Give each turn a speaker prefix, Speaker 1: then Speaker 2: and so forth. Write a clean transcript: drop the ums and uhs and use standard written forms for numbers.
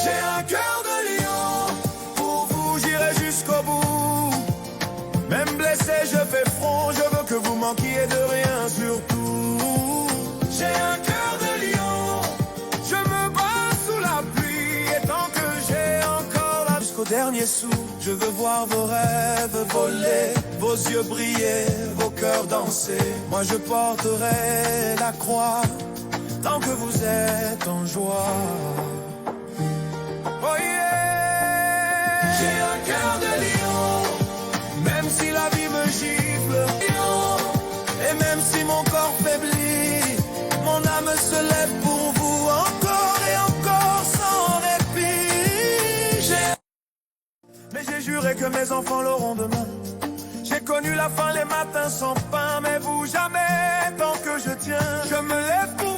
Speaker 1: J'ai un cœur de lion, pour vous j'irai jusqu'au bout. Même blessé je fais front, je veux que vous manquiez de rien surtout. J'ai un cœur de lion, je me bats sous la pluie. Et tant que j'ai encore la jusqu'au dernier sou, je veux voir vos rêves voler, vos yeux briller, vos cœurs danser. Moi je porterai la croix, tant que vous êtes en joie. Oh yeah. J'ai un cœur de lion, même si la vie me gifle. Et même si mon corps faiblit, mon âme se lève pour vous encore et encore sans répit. Mais j'ai juré que mes enfants l'auront demain. J'ai connu la faim, les matins sans pain, mais vous jamais. Tant que je tiens, je me lève pour